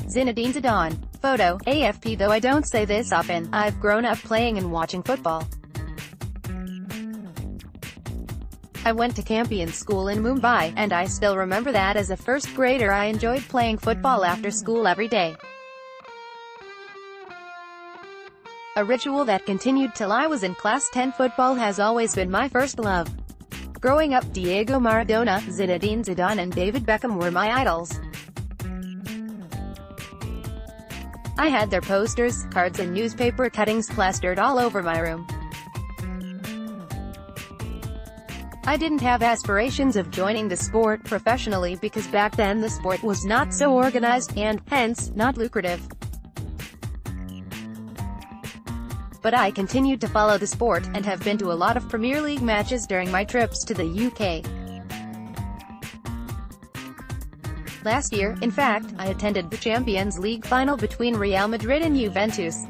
Zinedine Zidane. Photo, AFP. Though I don't say this often, I've grown up playing and watching football. I went to Campion School in Mumbai, and I still remember that as a first grader I enjoyed playing football after school every day. A ritual that continued till I was in class 10. Football has always been my first love. Growing up, Diego Maradona, Zinedine Zidane and David Beckham were my idols. I had their posters, cards and newspaper cuttings plastered all over my room. I didn't have aspirations of joining the sport professionally because back then the sport was not so organized, and, hence, not lucrative. But I continued to follow the sport, and have been to a lot of Premier League matches during my trips to the UK. Last year, in fact, I attended the Champions League final between Real Madrid and Juventus.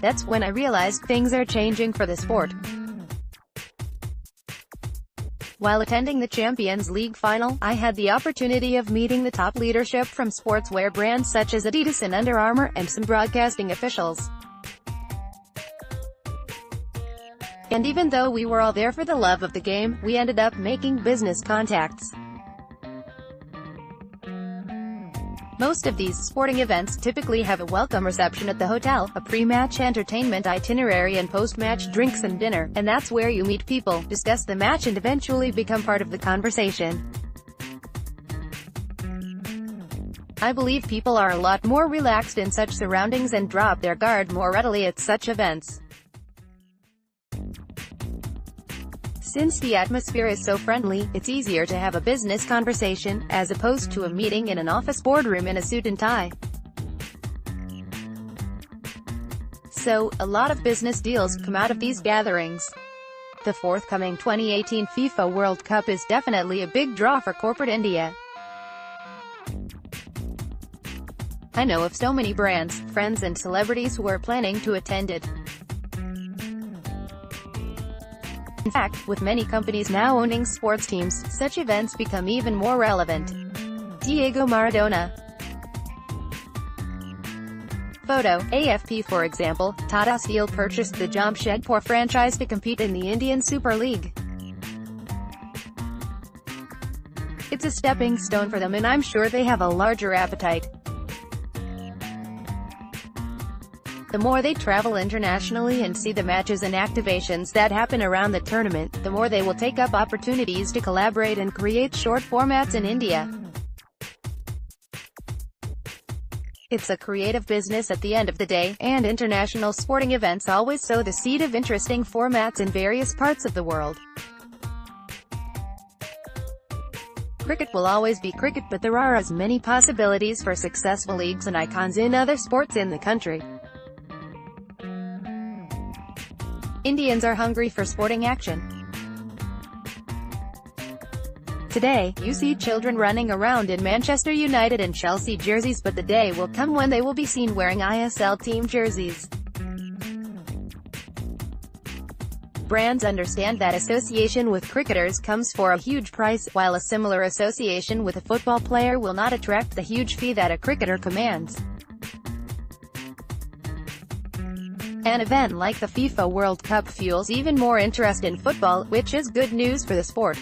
That's when I realized things are changing for the sport. While attending the Champions League final, I had the opportunity of meeting the top leadership from sportswear brands such as Adidas and Under Armour, and some broadcasting officials. And even though we were all there for the love of the game, we ended up making business contacts. Most of these sporting events typically have a welcome reception at the hotel, a pre-match entertainment itinerary and post-match drinks and dinner, and that's where you meet people, discuss the match and eventually become part of the conversation. I believe people are a lot more relaxed in such surroundings and drop their guard more readily at such events. Since the atmosphere is so friendly, it's easier to have a business conversation, as opposed to a meeting in an office boardroom in a suit and tie. So, a lot of business deals come out of these gatherings. The forthcoming 2018 FIFA World Cup is definitely a big draw for corporate India. I know of so many brands, friends and celebrities who are planning to attend it. In fact, with many companies now owning sports teams, such events become even more relevant. Diego Maradona. Photo, AFP. For example, Tata Steel purchased the Jamshedpur franchise to compete in the Indian Super League. It's a stepping stone for them, and I'm sure they have a larger appetite. The more they travel internationally and see the matches and activations that happen around the tournament, the more they will take up opportunities to collaborate and create short formats in India. It's a creative business at the end of the day, and international sporting events always sow the seed of interesting formats in various parts of the world. Cricket will always be cricket, but there are as many possibilities for successful leagues and icons in other sports in the country. Indians are hungry for sporting action. Today, you see children running around in Manchester United and Chelsea jerseys, but the day will come when they will be seen wearing ISL team jerseys. Brands understand that association with cricketers comes for a huge price, while a similar association with a football player will not attract the huge fee that a cricketer commands. An event like the FIFA World Cup fuels even more interest in football, which is good news for the sport.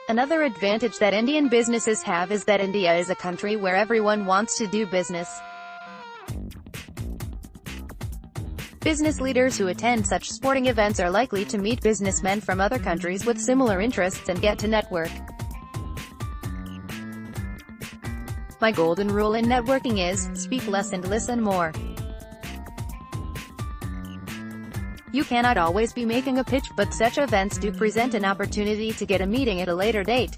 Another advantage that Indian businesses have is that India is a country where everyone wants to do business. Business leaders who attend such sporting events are likely to meet businessmen from other countries with similar interests and get to network. My golden rule in networking is, speak less and listen more. You cannot always be making a pitch, but such events do present an opportunity to get a meeting at a later date.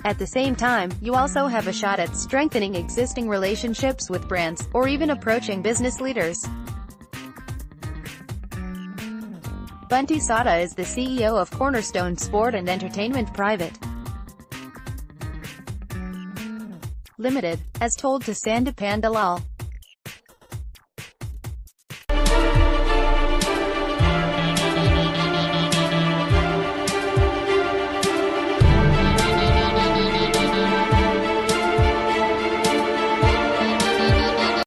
At the same time, you also have a shot at strengthening existing relationships with brands, or even approaching business leaders. Bunty Sada is the CEO of Cornerstone Sport and Entertainment Private Limited, has told to Sandeep Dalal.